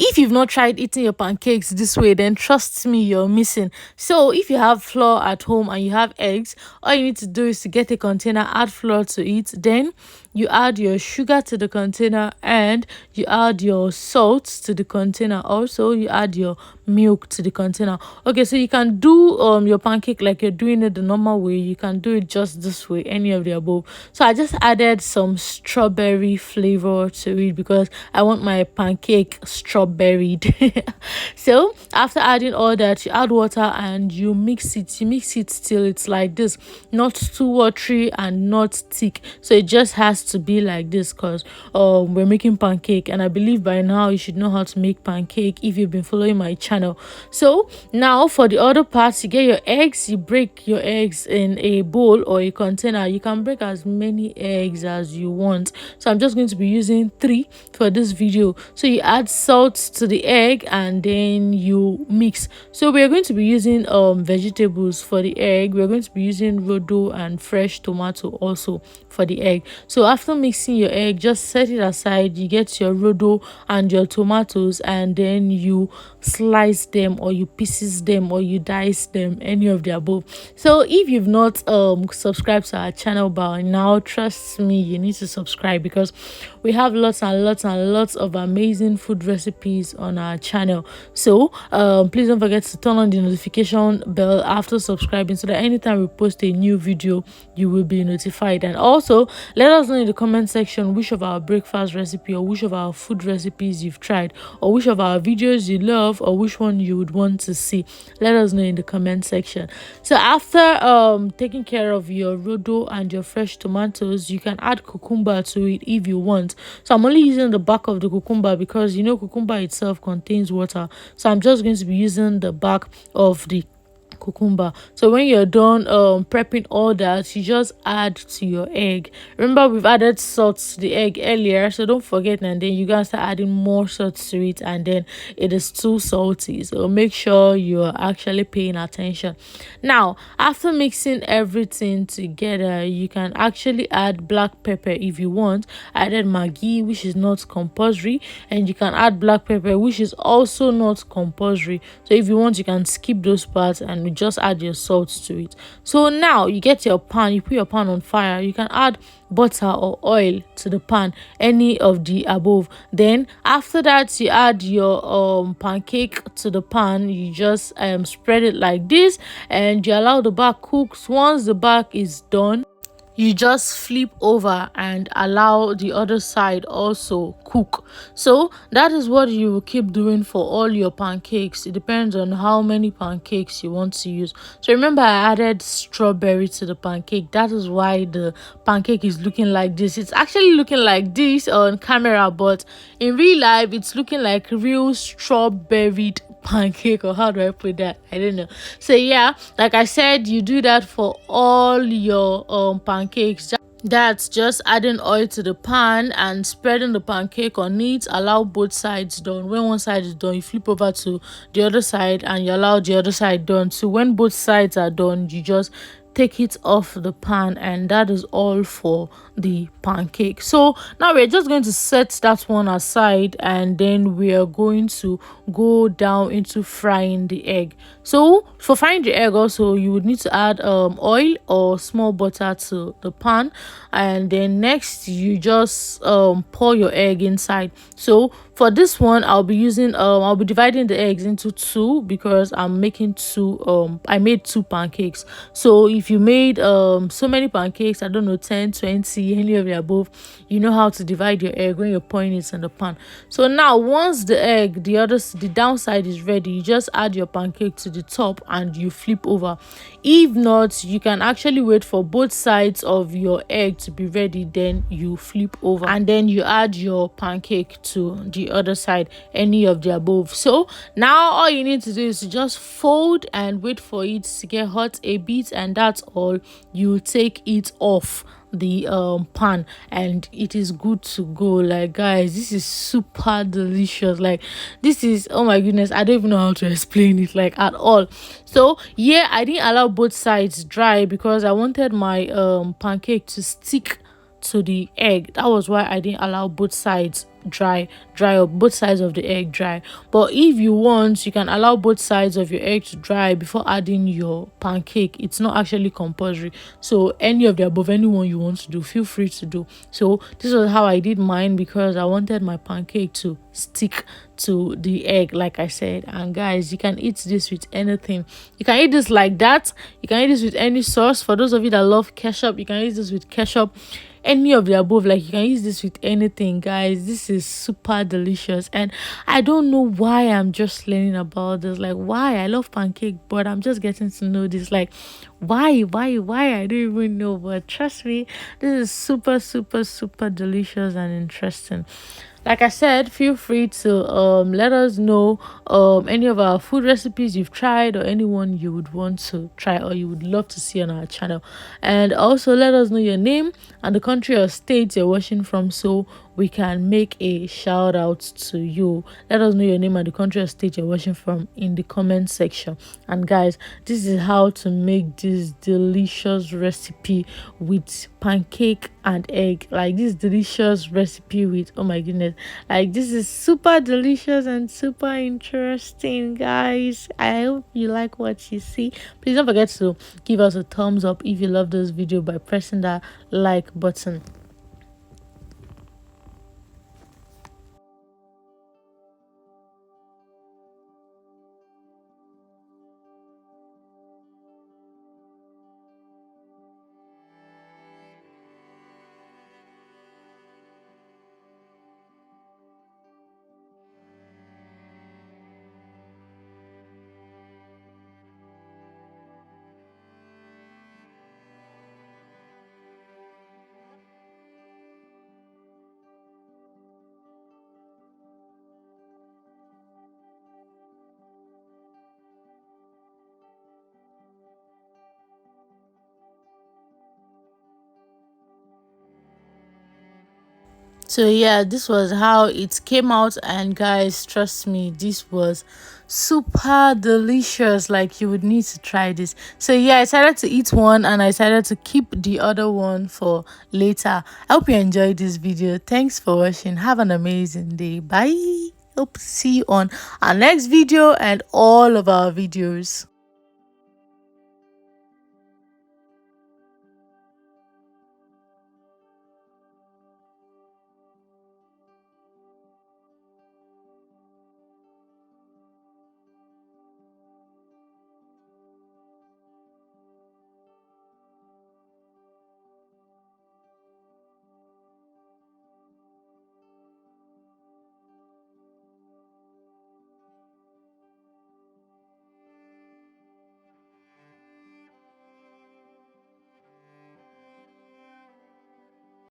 if you've not tried eating your pancakes this way, then trust me, you're missing. So if you have flour at home and you have eggs, all you need to do is to get a container, add flour to it, then you add your sugar to the container, and you add your salt to the container. Also, you add your milk to the container. Okay, so you can do your pancake like you're doing it the normal way. You can do it just this way, any of the above. So I just added some strawberry flavor to it because I want my pancake strawberried. So after adding all that, you add water and you mix it. You mix it till it's like this, not too watery and not thick. So it just has to be like this because we're making pancake, and I believe by now you should know how to make pancake if you've been following my channel. So now for the other parts, you get your eggs. You break your eggs in a bowl or a container. You can break as many eggs as you want, so I'm just going to be using 3 for this video. So you add salt to the egg and then you mix. So we're going to be using vegetables for the egg. We're going to be using rodo and fresh tomato also for the egg. So after mixing your egg, just set it aside. You get your rodo and your tomatoes, and then you slice them, or you pieces them, or you dice them, any of the above. So if you've not subscribed to our channel by now, trust me, you need to subscribe because we have lots and lots and lots of amazing food recipes on our channel. So please don't forget to turn on the notification bell after subscribing, so that anytime we post a new video you will be notified. And also let us know in the comment section which of our breakfast recipe or which of our food recipes you've tried, or which of our videos you love, or which one you would want to see. Let us know in the comment section. So after taking care of your rodo and your fresh tomatoes, you can add cucumber to it if you want. So I'm only using the back of the cucumber because you know cucumber itself contains water, so I'm just going to be using the back of the cucumber. So when you're done prepping all that, you just add to your egg. Remember, we've added salt to the egg earlier, so don't forget, and then you guys start adding more salt to it, and then it is too salty, so make sure you're actually paying attention. Now after mixing everything together, you can actually add black pepper if you want. I added maggi, which is not compulsory, and you can add black pepper, which is also not compulsory. So if you want, you can skip those parts and just add your salt to it. So now you get your pan, you put your pan on fire. You can add butter or oil to the pan, any of the above. Then after that, you add your pancake to the pan. You just spread it like this, and you allow the back cooks. Once the back is done, you just flip over and allow the other side also cook. So that is what you will keep doing for all your pancakes. It depends on how many pancakes you want to use. So remember, I added strawberry to the pancake. That is why the pancake is looking like this. It's actually looking like this on camera, but in real life it's looking like real strawberried pancake, or how do I put that? I don't know. So yeah, like I said, you do that for all your pancakes. That's just adding oil to the pan and spreading the pancake on it. Allow both sides done. When one side is done, you flip over to the other side and you allow the other side done. So when both sides are done, you just take it off the pan, and that is all for the pancake. So now we're just going to set that one aside, and then we are going to go down into frying the egg. So for frying the egg also, you would need to add oil or small butter to the pan, and then next you just pour your egg inside. So for this one, I'll be dividing the eggs into 2 because I'm making 2 I made 2 pancakes. So if you made so many pancakes, I don't know, 10, 20, any of the above, you know how to divide your egg when you're pouring it in the pan. So now once the downside is ready, you just add your pancake to the top and you flip over. If not, you can actually wait for both sides of your egg to be ready, then you flip over, and then you add your pancake to the other side, any of the above. So now all you need to do is to just fold and wait for it to get hot a bit, and that's all. You take it off the pan and it is good to go. Like, guys, this is super delicious. Like, this is, oh my goodness, I don't even know how to explain it, like, at all. So yeah, I didn't allow both sides dry because I wanted my pancake to stick to the egg. That was why I didn't allow both sides dry up, both sides of the egg dry. But if you want, you can allow both sides of your egg to dry before adding your pancake. It's not actually compulsory, so any of the above, anyone you want to do, feel free to do. So this was how I did mine, because I wanted my pancake to stick to the egg, like I said. And guys, you can eat this with anything. You can eat this like that, you can eat this with any sauce. For those of you that love ketchup, you can eat this with ketchup, any of the above. Like, you can use this with anything, guys. This is super delicious, and I don't know why I'm just learning about this. Like, why I love pancake, but I'm just getting to know this. Like, why I don't even know, but trust me, this is super delicious and interesting. Like I said, feel free to let us know any of our food recipes you've tried, or anyone you would want to try or you would love to see on our channel. And also let us know your name and the country or state you're watching from, so we can make a shout out to you. Let us know your name and the country or state you're watching from in the comment section. And guys, this is how to make this delicious recipe with pancake and egg. Like, this delicious recipe with, oh my goodness, like, this is super delicious and super interesting, guys. I hope you like what you see. Please don't forget to give us a thumbs up if you love this video by pressing that like button. So yeah, this was how it came out, and guys, trust me, this was super delicious. Like, you would need to try this. So yeah, I decided to eat one and I decided to keep the other one for later. I hope you enjoyed this video. Thanks for watching. Have an amazing day. Bye. Hope to see you on our next video and all of our videos.